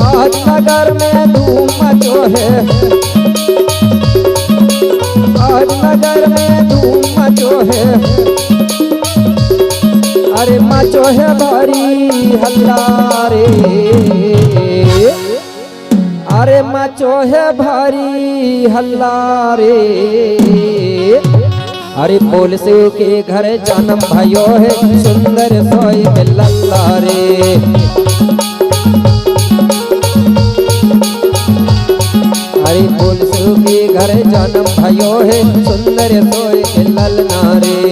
आज नगर में धूम मचो है, आज नगर में धूम मचो है। अरे मचो है भारी हल्ला रे, अरे मचो है भारी हल्ला रे। अरे पुलिस के घर जन्म भयो है, सुंदर सोई लल्ला रे। अरे पुलिस के घर जन्म भयो है, सुंदर सोई लल्ला रे।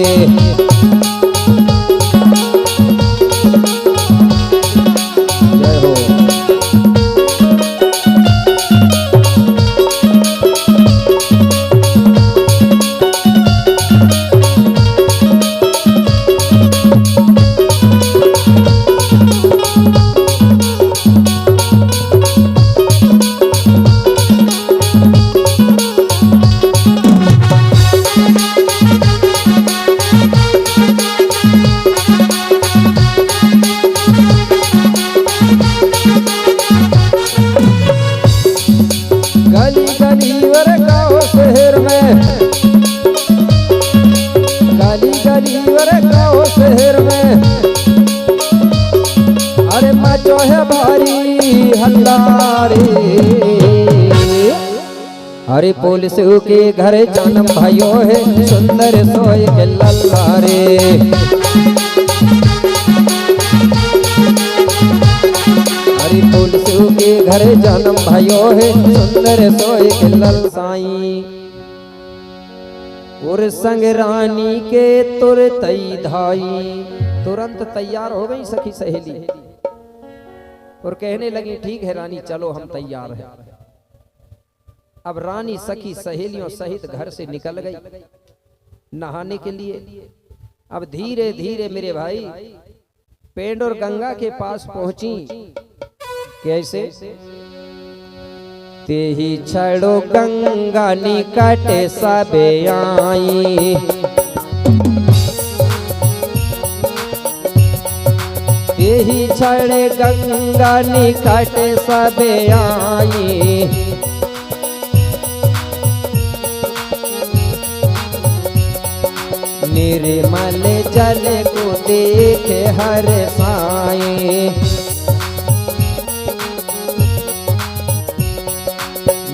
गली गली वर गाँव शहर में, गली गली वर गाँव शहर में। अरे मचो है भारी हल्ला रे। अरे पुलिस के घर जन्म भयो है, सुंदर सोई के लल्ला रे। अरे पुलिस के घर जन्म भयो है, सुंदर सोई के लल साई। और संग रानी के तुर तई धाई, तुरंत तैयार हो गई सखी सहेली और कहने लगी ठीक है रानी चलो हम तैयार हैं। अब रानी सखी सहेलियों सहित घर से निकल गई नहाने के लिए। अब धीरे धीरे मेरे भाई पेंड और गंगा के पास पहुंची। कैसे? तेही छड़ो गंगा निकट सबे आई, तेही छड़े गंगा निकट सबे आई। निर्मल जल को देख हर साई,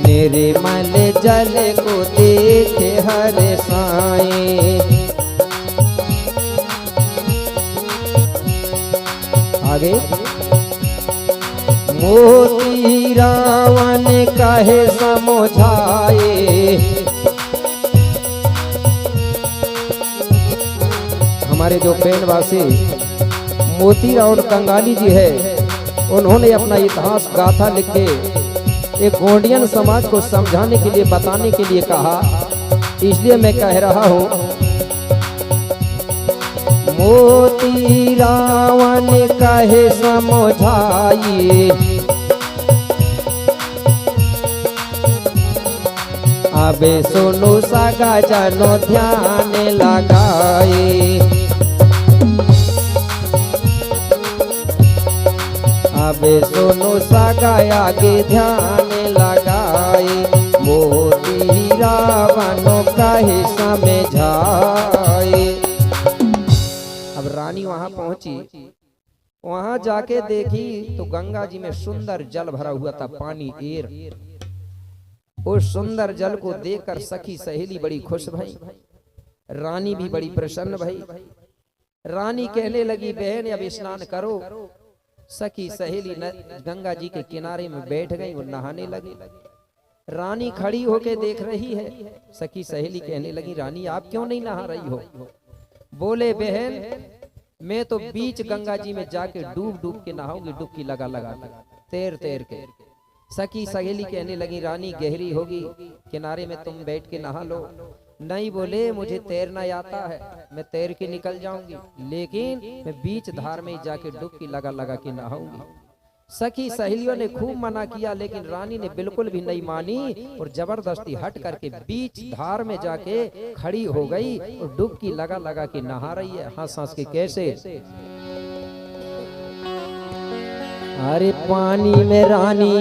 निर्मल जल को देख हर साई। आगे मोती रावण कहे समझाए, हमारे जो पेंडवासी मोती रावण कंगाली जी है, उन्होंने अपना इतिहास गाथा लिख के एक गोंडियन समाज को समझाने के लिए बताने के लिए कहा। इसलिए मैं कह रहा हूं मोती रावण कहे समझाइए, अबे सुनो सगा जनो ध्यान लगाए, अबे सुनो सगा आगे ध्यान लगाए। मोती रावण कहे समझाए। अब रानी वहां पहुंची, वहां जाके देखी तो गंगा जी में सुंदर जल भरा हुआ था, पानी एर। उस सुंदर जल को देखकर सखी सहेली बड़ी खुश भई, रानी भी बड़ी प्रसन्न भई। रानी कहने लगी बहन अब स्नान करो। सखी सहेली गंगा जी के किनारे में बैठ गई और नहाने लगी। रानी खड़ी होके देख रही है। सखी सहेली कहने लगी रानी आप क्यों नहीं नहा रही हो? बोले बहन मैं तो बीच गंगा जी में जाके डूब डूब के नहाऊंगी, डुबकी लगा लगा के, तैर तैर के। सखी सहेली कहने लगी रानी गहरी होगी, किनारे में तुम बैठ के नहा लो। नहीं बोले मुझे तैरना आता है, मैं तैर के निकल जाऊंगी, लेकिन मैं बीच धार में जाके डुबकी लगा लगा के नहाऊंगी। सखी सहेलियों ने खूब मना किया, लेकिन रानी ने बिल्कुल भी नहीं मानी और जबरदस्ती हट करके बीच धार में जाके खड़ी हो गई और डुबकी लगा लगा के नहा रही है, हंस हंस के। कैसे? अरे पानी में रानी,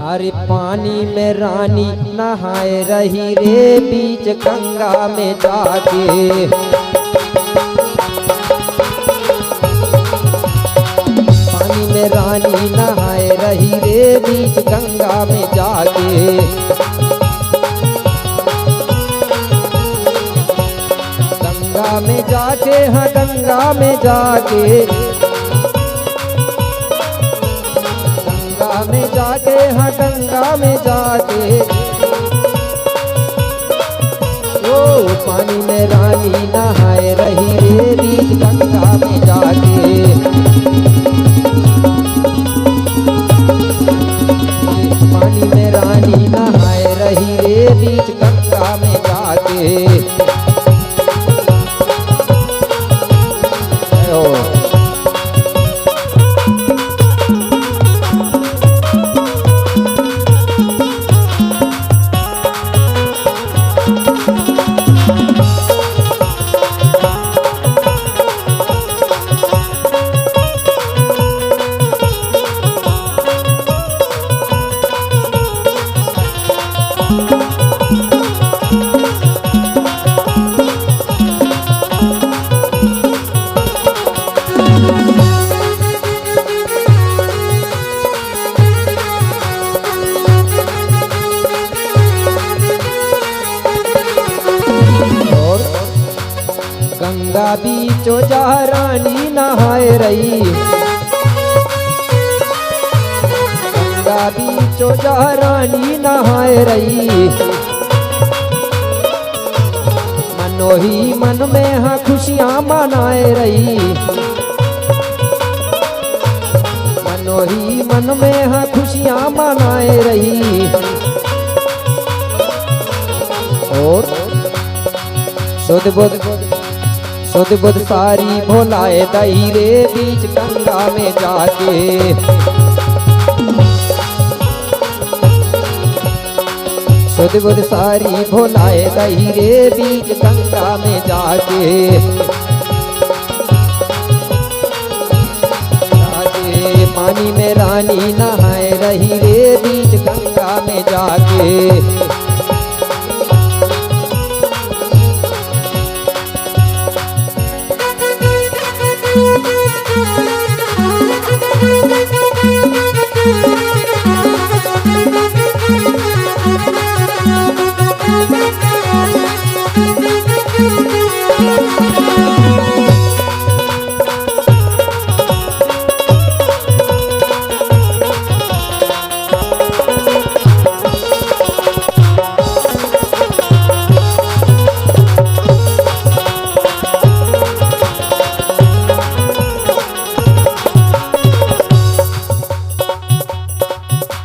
अरे पानी में रानी नहाए रही रे बीच गंगा में जाके। पानी में रानी नहाए रही रे बीच गंगा में जाके। गंगा में जाके, हाँ गंगा में जाके, गंगा में जाके, हाँ गंगा में जाके। ओ पानी में रानी नहाए रही रे बीच गंगा में जाके। पानी में रानी नहाए रही रे बीच गंगा में जाके। गंगा बीचो जा रानी नहाए रही। गंगा बीचो जा रानी नहाए रही। मनो ही मन में हाँ खुशियाँ मनाए रही। मनो ही मन में हाँ खुशियाँ मनाए रही। और शुद्ध बुद्ध सारी भोलाए दही रे बीच गंगा में जाके। शुद्ध बुद्ध सारी भोलाए दही रे बीच गंगा में जाके। पानी में रानी नहाए रही रे बीच गंगा में जाके।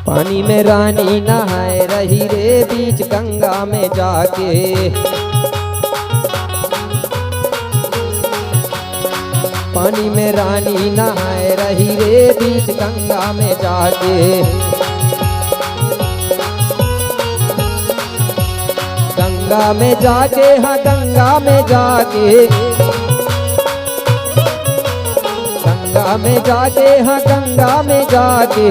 पानी में रानी नहाए रही रे बीच गंगा में जाके। पानी में रानी नहाए रही रे बीच गंगा में जाके। गंगा में जाके, हाँ गंगा में जाके। गंगा में जाके, हाँ गंगा में जाके।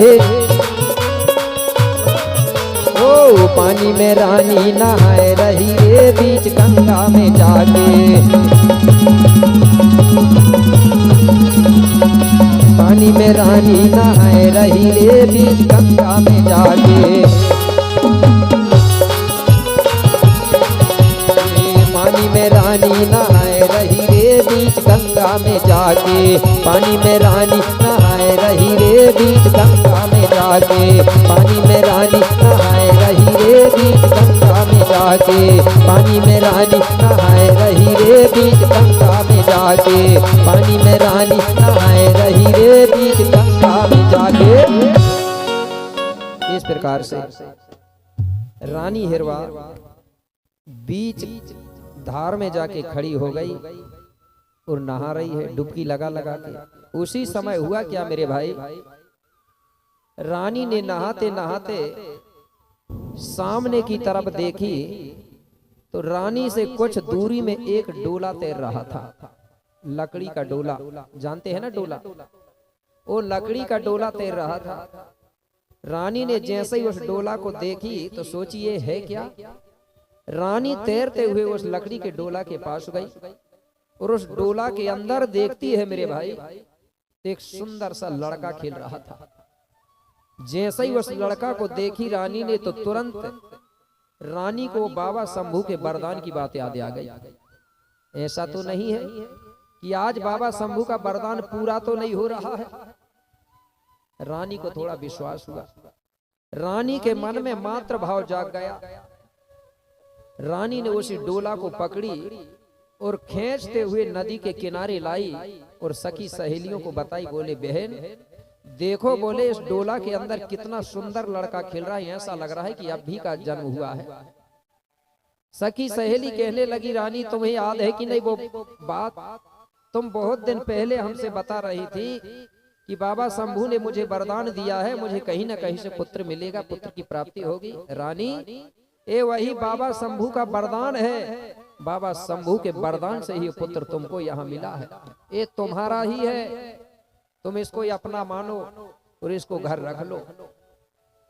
ओ पानी में रानी नहाए रही रे बीच गंगा में जाके। पानी में रानी नहाए रही रे बीच गंगा में जाके। पानी में रानी नहाए रही रे बीच गंगा में जाके। पानी में रानी नहाए रही रे बीच गंगा में जाके। पानी में रानी नहाए रही रे बीच गंगा में जाके। पानी में रानी नहाए रही रे बीच गंगा में जाके। पानी में रानी नहाए रही रे बीच गंगा में जाके। इस प्रकार से रानी हिरवा बीच धार में जाके खड़ी हो गई और नहा रही है डुबकी लगा लगा के। उसी समय हुआ क्या मेरे भाई, रानी ने नहाते नहाते सामने की तरफ देखी तो रानी से कुछ दूरी में एक डोला तैर रहा था, लकड़ी का डोला, जानते हैं ना डोला। वो लकड़ी का डोला तैर रहा था। रानी ने जैसे ही उस डोला को देखी तो सोची ये है क्या। रानी तैरते हुए उस लकड़ी के डोला के पास गई और उस डोला के अंदर देखती है मेरे भाई, एक सुंदर सा लड़का खेल रहा था। जैसे ही उस लड़का को देखी रानी ने तो तुरंत रानी को बाबा शंभू के वरदान की बात याद आ गई। ऐसा तो नहीं है कि आज बाबा शंभू का वरदान पूरा तो नहीं हो रहा है। रानी को थोड़ा विश्वास हुआ, रानी के मन में मात्र भाव जाग गया। रानी ने उसी डोला को पकड़ी और खींचते हुए नदी के किनारे लाई और सखी सहेलियों को बताई। बोले बहन देखो, बोले इस डोला के अंदर कितना सुंदर लड़का खेल रहा है, ऐसा लग रहा है कि अभी का जन्म हुआ है। सखी सहेली कहने लगी रानी तुम्हें याद है कि नहीं वो बात तुम बहुत दिन पहले हमसे बता रही थी कि बाबा शंभू ने मुझे वरदान दिया है, मुझे कहीं ना कहीं से पुत्र मिलेगा, पुत्र की प्राप्ति होगी। रानी ये वही बाबा शंभू का वरदान है, बाबा शंभू के वरदान से ही पुत्र तुमको यहाँ मिला है, ये तुम्हारा ही है, तुम इसको अपना मानो और इसको घर रख लो।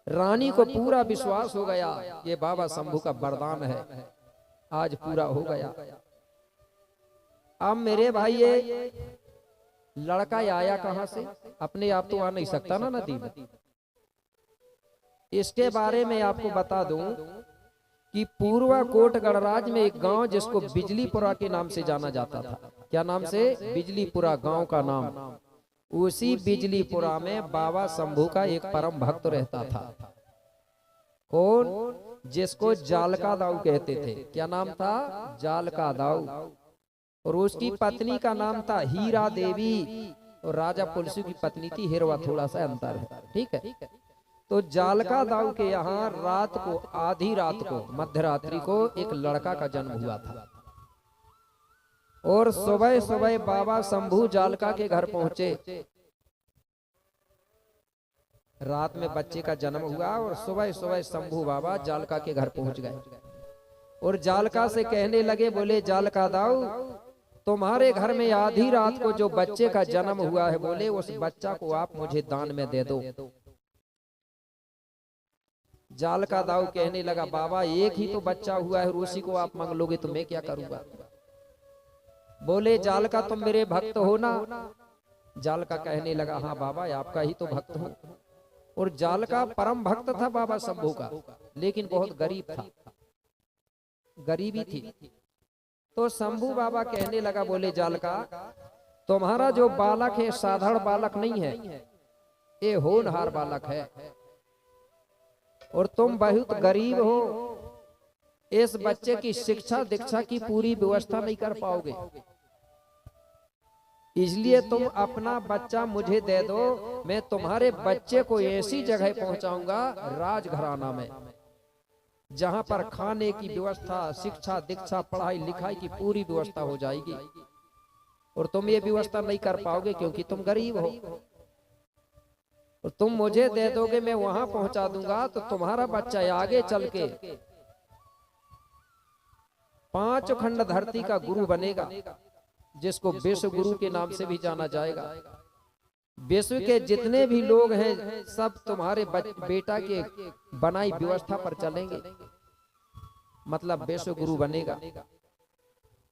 रानी को पूरा विश्वास हो गया ये बाबा शंभू का वरदान है, आज पूरा हो गया। अब मेरे भाई ये लड़का आया कहां से, अपने आप तो आ नहीं सकता ना नदी में। इसके बारे में आपको बता दूं कि पूर्वा कोट गणराज में एक गांव जिसको बिजलीपुरा के नाम से जाना जाता था। क्या नाम से? बिजलीपुरा गांव का नाम। उसी बिजलीपुरा में बाबा शंभू का एक परम भक्त रहता था। कौन? जिसको जालका दाऊ कहते थे। क्या नाम था? जालका दाऊ। और उसकी पत्नी का नाम था हीरा देवी और राजा पुलसू की पत्नी थी हिरवा, थोड़ा सा अंतर है, ठीक है। तो जालका दाऊ के यहाँ रात को, आधी रात को, मध्यरात्रि को एक लड़का का जन्म हुआ था और सुबह सुबह बाबा शंभू जालका के घर पहुंचे। रात में बच्चे का जन्म हुआ और सुबह सुबह शंभू बाबा जालका के घर पहुंच गए और जालका से कहने लगे, बोले जालका दाऊ तुम्हारे घर में आधी रात को जो बच्चे का जन्म हुआ है, बोले उस बच्चा को आप मुझे दान में दे दो। जालका दाऊ कहने लगा, बाबा एक ही तो बच्चा हुआ है और उसी को आप मांग लोगे तो मैं क्या करूंगा। बोले जालका तुम मेरे भक्त हो ना? जालका कहने लगा, हाँ बाबा आपका ही तो भक्त हूं। और जालका परम भक्त था बाबा शंभू का, लेकिन बहुत गरीब था, गरीबी थी। तो शंभू बाबा कहने लगा, बोले जालका तुम्हारा जो बालक है साधारण बालक नहीं है, ये होनहार बालक है और तुम बहुत गरीब हो, इस बच्चे की शिक्षा दीक्षा की पूरी व्यवस्था नहीं कर पाओगे, इसलिए तुम अपना बच्चा मुझे दे दो। मैं तुम्हारे बच्चे को ऐसी जगह पहुंचाऊंगा राजघराना में, जहां पर खाने की व्यवस्था, शिक्षा दीक्षा, पढ़ाई लिखाई की पूरी व्यवस्था हो जाएगी और तुम ये व्यवस्था नहीं कर पाओगे क्योंकि तुम गरीब हो। और तुम मुझे दे दोगे, मैं वहां पहुंचा दूंगा तो तुम्हारा बच्चा आगे चल के 5 खंड धरती का गुरु बनेगा, जिसको विश्व गुरु के नाम से भी जाना जाएगा। विश्व के जितने भी लोग हैं सब तुम्हारे बेटा के बनाई व्यवस्था पर चलेंगे, मतलब विश्व गुरु बनेगा।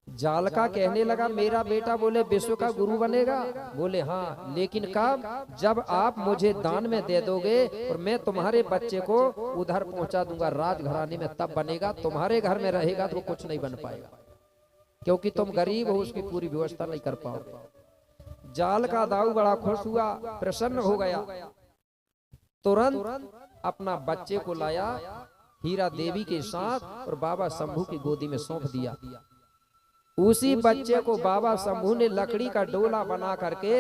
जालका कहने लगा, मेरा बेटा बोले विश्व का गुरु बनेगा? बोले हाँ, लेकिन कब? जब आप मुझे दान में दे दोगे और मैं तुम्हारे बच्चे को उधर पहुंचा दूंगा राजघराने में, तब बनेगा। तुम्हारे घर में रहेगा तो कुछ नहीं बन पाएगा क्योंकि तुम गरीब हो, उसकी पूरी व्यवस्था नहीं कर पाओगे। जालका दाऊ बड़ा खुश हुआ, प्रसन्न हो गया, तुरंत अपना बच्चे को लाया हीरा देवी के साथ और बाबा शंभू की गोदी में सौंप दिया। उसी बच्चे को बाबा शंभू ने लकड़ी का डोला बना करके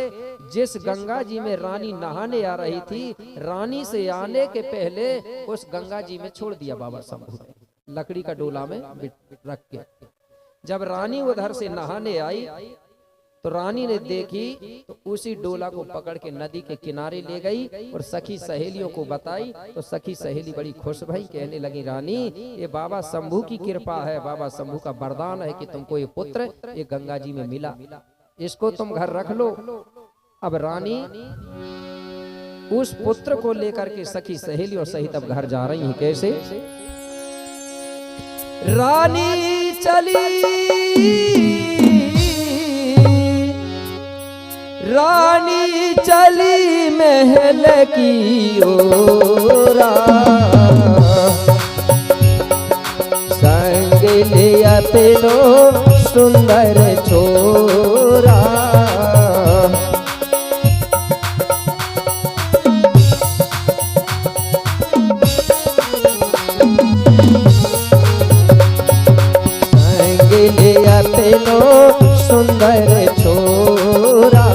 जिस गंगा जी में रानी नहाने आ रही थी, रानी से आने के पहले उस गंगा जी में छोड़ दिया बाबा शंभू ने, लकड़ी का डोला में रख के। जब रानी उधर से नहाने आई तो रानी ने देखी तो उसी डोला को पकड़ के नदी के किनारे ले गई और सखी सहेलियों को बताई। तो सखी सहेली बड़ी खुश भई, कहने लगी, रानी ये बाबा शंभू की कृपा है, बाबा शंभू का वरदान है कि तुमको ये पुत्र ये गंगा जी में मिला, इसको तुम घर रख लो। अब रानी उस पुत्र को लेकर के सखी सहेलियों सहित अब घर जा रही हैं। कैसे? रानी चली, रानी चली महल की ओरा, संग लिया पेलो सुंदर छोरा। संग लिया पेलो सुंदर छोरा,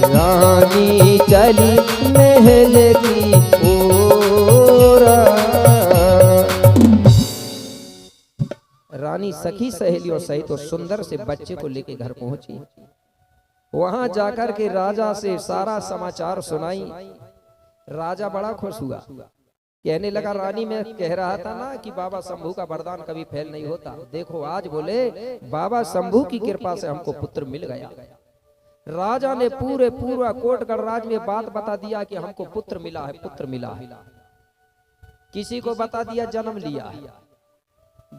रानी चली महल की ओरा। रानी सखी सहेलियों सहित उस सुंदर से बच्चे को लेकर घर पहुंची। वहां जाकर के राजा से सारा समाचार सुनाई। राजा बड़ा खुश हुआ, कहने लगा रानी मैं कह रहा था ना कि बाबा शंभू का वरदान कभी फेल नहीं होता। देखो आज बोले बाबा शंभू की कृपा से हमको पुत्र मिल गया। राजा ने पूरा कोटगढ़ राज में बात बता दिया कि हमको पुत्र मिला है, पुत्र मिला है। किसी को बता दिया जन्म लिया है।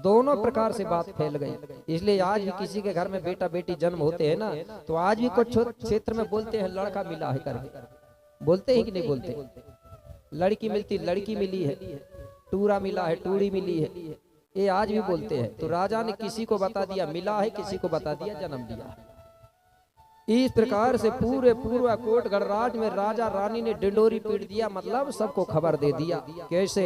दोनों प्रकार से बात फैल गई। इसलिए आज भी किसी के घर में बेटा बेटी जन्म होते हैं ना, तो आज भी कुछ क्षेत्र में बोलते हैं लड़का मिला है करके। बोलते हैं कि नहीं बोलते? लड़की मिलती लड़की मिली है, टूरा मिला है टूरी मिली है, ये आज भी बोलते हैं। तो राजा ने किसी को बता दिया मिला है, किसी को बता दिया जन्म लिया है। इस प्रकार से पूरा कोटगढ़ राज में राजा रानी ने डिंडोरी पीट दिया, मतलब सबको खबर दे दिया। कैसे?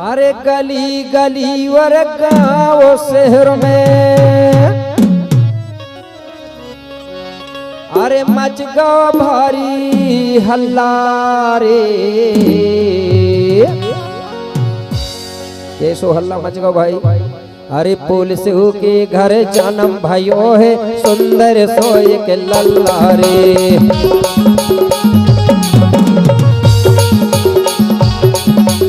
अरे गली गली और गांव शहर में, अरे मच गया भारी हल्ला रे। कैसो हल्ला मच गया भाई? अरे पुलिस के घर जन्म भाइयों है सुंदर सोए के लल्ला रे।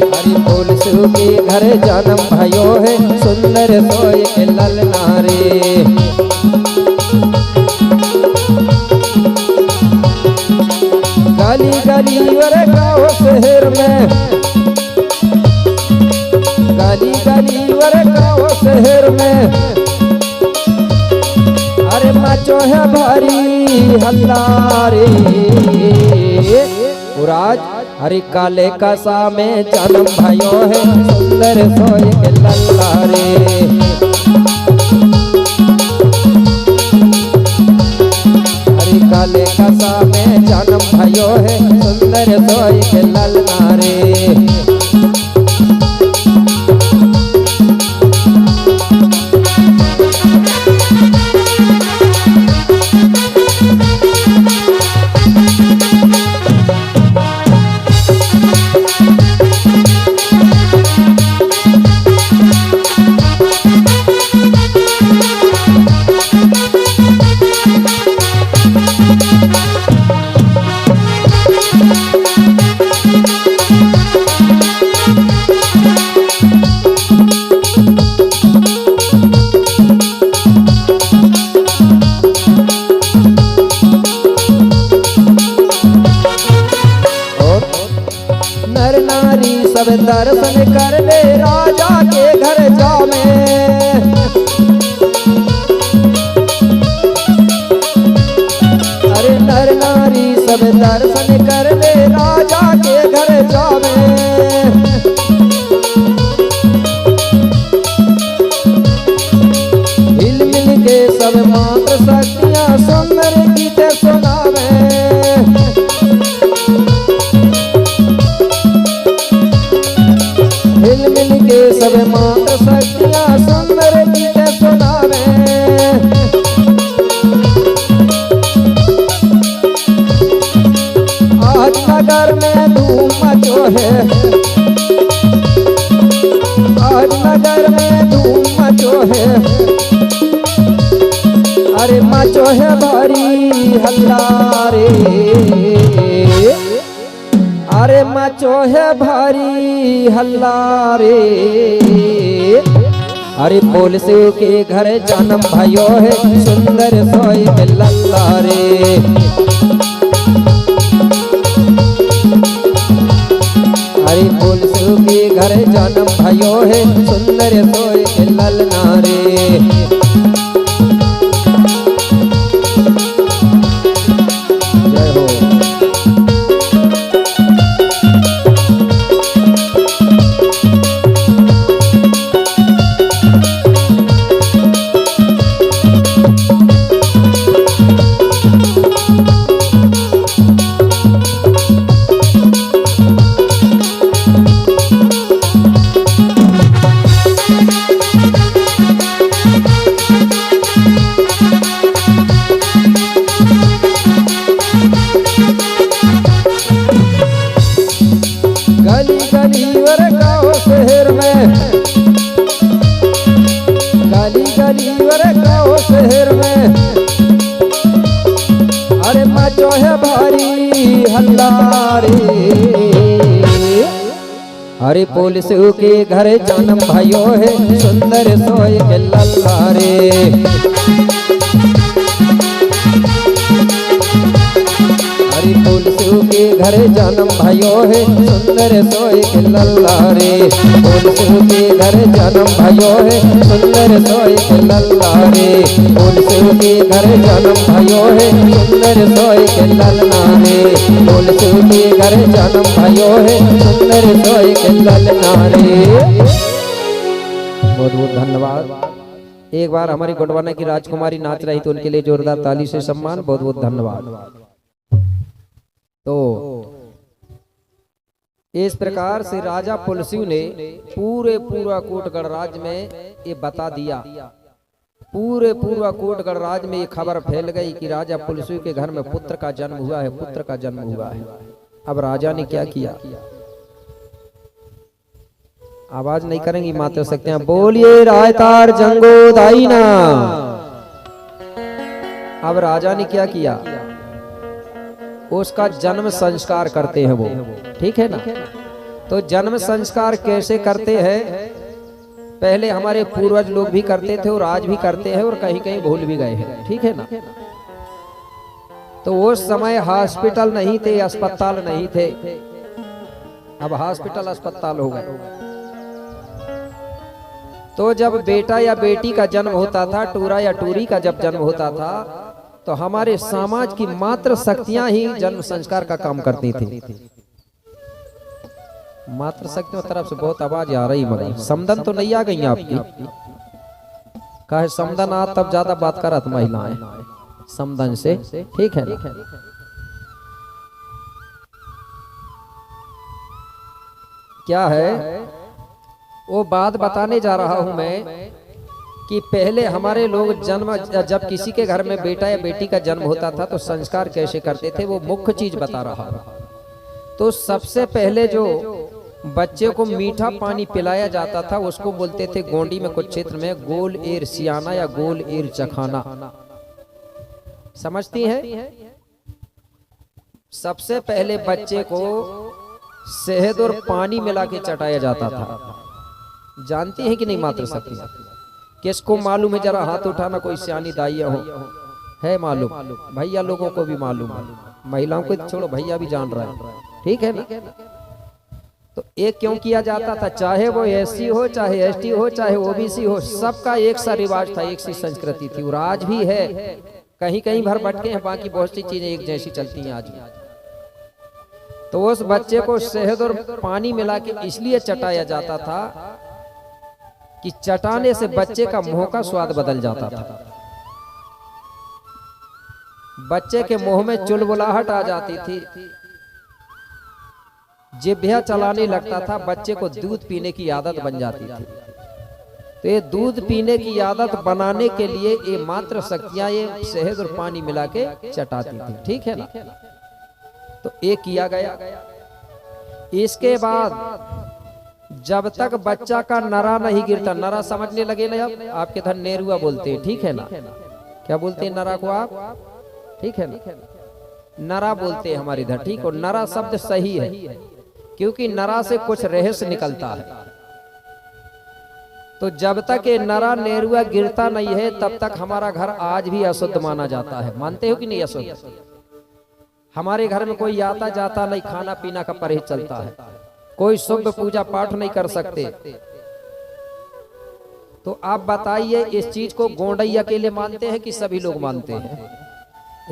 अरे पुलिस के घर जन्म भाइयों है सुंदर सोए के लल्ला रे। गली गली और गाँव शहर में, गली गली और गाँव शहर में, अरे मचो है भारी हल्ला रे। राज हरे काले कसा में जन्म भाइयों है सुंदर सोए के लल्ला रे। हरे काले कसा में जन्म भाइयों है सुंदर सोए के लल्ला रे। सब दर्शन कर ले राजा के घर जावे। अरे नर नारी सब दर्शन कर ले राजा के घर जावे। हिल मिल के सब मात्र शक्तियां सुंदर गीत सुनावे। हिल मिल के सब मात्र शक्तियां सुंदर गीत सुनावे। आज नगर में धूम मचो है, आज नगर में धूम मचो है। अरे मचो है भारी हल्ला रे। अरे मचो है भारी हल्ला रे। अरे बोल शिव के घर जन्म भयो है सुंदर सोई लल्ला रे। अरे बोल शिव के घर जन्म भयो है सुंदर सोई लल्ला रे। गली गली वर गाँव शहर में, गली गली वर गाँव शहर में, अरे मचो है भारी हल्ला रे। अरे पुलिस के घर जन्म भयो है सुंदर सोई के लल्ला रे। पुलिस के घर जन्म भयो है सुंदर सोई के लल्ला रे। पुलिस के घर जन्म भयो है सुंदर सोई के लल्ला रे। पुलिस के घर जन्म भयो है सुंदर सोई के लल्ला रे। पुलिस के घर जन्म भयो है सुंदर सोई के लल्ला रे। बहुत बहुत धन्यवाद। एक बार हमारी गोंडवाना की राजकुमारी नाच रही तो उनके लिए जोरदार ताली से सम्मान। बहुत बहुत धन्यवाद। तो इस प्रकार से राजा पुलसिव ने पूरा कोटगढ़ राज्य में ये बता दिया। पूरा कोटगढ़ राज्य में ये खबर फैल गई कि राजा पुलसिव के घर में पुत्र का जन्म हुआ है, पुत्र का जन्म हुआ है। अब राजा ने क्या किया? आवाज नहीं करेंगी मात्र सकते हैं। बोलिए रायतार जंगो दाईना। अब राजा ने क्या किया? उसका जन्म संस्कार करते हैं वो, ठीक है ना। तो जन्म संस्कार कैसे करते हैं? पहले हमारे पूर्वज लोग भी करते थे और आज भी करते हैं और कहीं कहीं भूल भी गए हैं, ठीक है ना। तो उस समय हॉस्पिटल नहीं थे, अस्पताल नहीं थे। अब हॉस्पिटल अस्पताल हो गए। तो जब बेटा या बेटी का जन्म होता था, टूरा या टूरी का जब जन्म होता था, तो हमारे समाज की मात्र शक्तियां ही जन्म संस्कार का काम करती थी। मात्र शक्तियों तरफ से बहुत आवाज आ रही, मगर समदन तो नहीं आ गई आपकी। कहे समदन आ तब ज्यादा बात करत महिलाएं समदन से, ठीक है ना। क्या है वो बात बताने जा रहा हूं मैं कि पहले हमारे लोग जन्म, जब किसी के घर में बेटा या बेटी का जन्म होता था तो संस्कार कैसे करते थे, वो मुख्य चीज बता रहा हूं। तो सबसे पहले जो बच्चे को मीठा पानी पिलाया जाता था उसको बोलते थे गोंडी में कुछ क्षेत्र में गोल एर सियाना या गोल एर चखाना। समझती है? सबसे पहले बच्चे को शहद और पानी मिला के चटाया जाता था। जानती है कि नहीं मात्र शक्ति? किसको मालूम है? जरा हाथ उठाना कोई सियानी दाइया हो। है मालूम? भैया लोगों को भी मालूम है, महिलाओं को छोड़ो, भैया भी जान रहा है, ठीक है ना। तो एक क्यों किया जाता था? चाहे वो एससी हो, चाहे एसटी हो, चाहे ओबीसी हो, सबका एक सा रिवाज था, एक सी संस्कृति थी और आज भी है। कहीं कहीं भर भटके हैं, बाकी बहुत सी चीजें एक जैसी चलती हैं आज भी। तो उस बच्चे को शहद और पानी मिला के इसलिए चटाया जाता था कि चटाने से बच्चे का मुंह का स्वाद बदल जाता था। बच्चे के मुंह में चुलबुलाहट आ जाती थी, जिह्वा चलाने लगता था, बच्चे को दूध पीने की आदत बन जाती थी। तो ये दूध पीने की आदत बनाने के लिए ये मात्र शक्तियां ये शहद और पानी मिला के चटाती थी, ठीक है ना। तो ये किया गया। इसके बाद जब तक बच्चा का नरा नहीं गिरता, नरा समझने लगे ना अब, आपके इधर नेरुआ बोलते हैं, ठीक है ना। क्या बोलते हैं नरा को आप? ठीक है ना, नरा बोलते हैं हमारे इधर, ठीक। और नरा शब्द सही है क्योंकि नरा से कुछ रहस्य निकलता है। तो जब तक ये नरा नेरुआ गिरता नहीं है तब तक हमारा घर आज भी अशुद्ध माना जाता है। मानते हो कि नहीं? अशुद्ध। हमारे घर में कोई आता जाता नहीं, खाना पीना का परहेज चलता है, कोई शुभ पूजा पाठ नहीं कर सकते। तो आप बताइए इस चीज को गोंडई अकेले मानते हैं कि सभी लोग मानते हैं?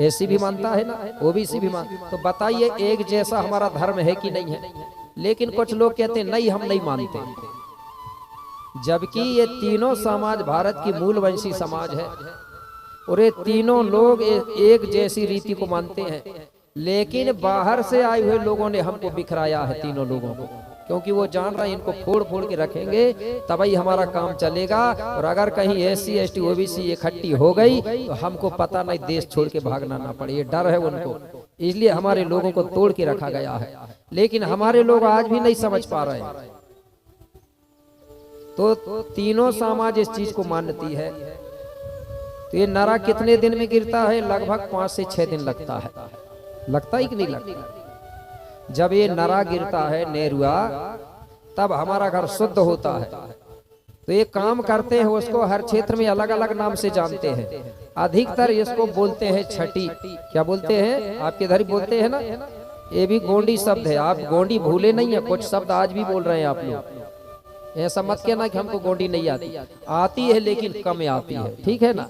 ऐसी भी मानता है ना, ओबीसी भी मान। तो बताइए एक जैसा हमारा धर्म है कि नहीं है? लेकिन कुछ लोग कहते हैं नहीं, हम नहीं मानते, जबकि ये तीनों समाज भारत की मूलवंशी समाज है और ये तीनों लोग एक जैसी रीति को मानते हैं। लेकिन बाहर से आए हुए लोगों ने हमको बिखराया है तीनों लोगों को, क्योंकि वो जान रहे हैं इनको फोड़ फोड़ के रखेंगे तभी हमारा काम चलेगा। और अगर कहीं SC ST OBC इकट्ठी हो गई तो हमको पता नहीं देश छोड़ के भागना ना पड़े, ये डर है उनको, इसलिए हमारे लोगों को तोड़ के रखा गया है। लेकिन हमारे लोग आज भी नहीं समझ पा रहे हैं। तो तीनों समाज इस चीज को मानती है। तो ये नरा कितने दिन में गिरता है? लगभग 5 से 6 दिन लगता है। लगता ही कि नहीं लगता? जब ये नरा गिरता है नेरुआ, तब हमारा घर शुद्ध होता है। तो ये काम करते हैं, उसको हर क्षेत्र में अलग अलग नाम से जानते हैं। अधिकतर इसको बोलते हैं छठी। क्या बोलते हैं? आपके इधर ही बोलते हैं ना? ये भी गोंडी शब्द है, आप गोंडी भूले नहीं है, कुछ शब्द आज भी बोल रहे हैं आप लोग। ऐसा मत कहना कि हमको गोंडी नहीं आती, आती है लेकिन कम आती है, ठीक है ना?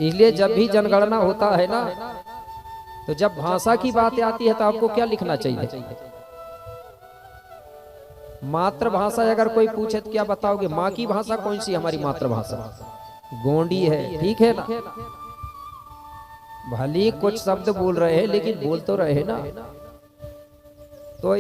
इसलिए जब भी जनगणना होता है ना, तो जब भाषा की बात आती है तो आपको क्या लिखना चाहिए? मातृभाषा। अगर कोई पूछे तो क्या बताओगे? माँ की भाषा कौन सी? हमारी मातृभाषा गोंडी है, ठीक है ना? भले कुछ शब्द बोल रहे हैं लेकिन बोल तो रहे ना।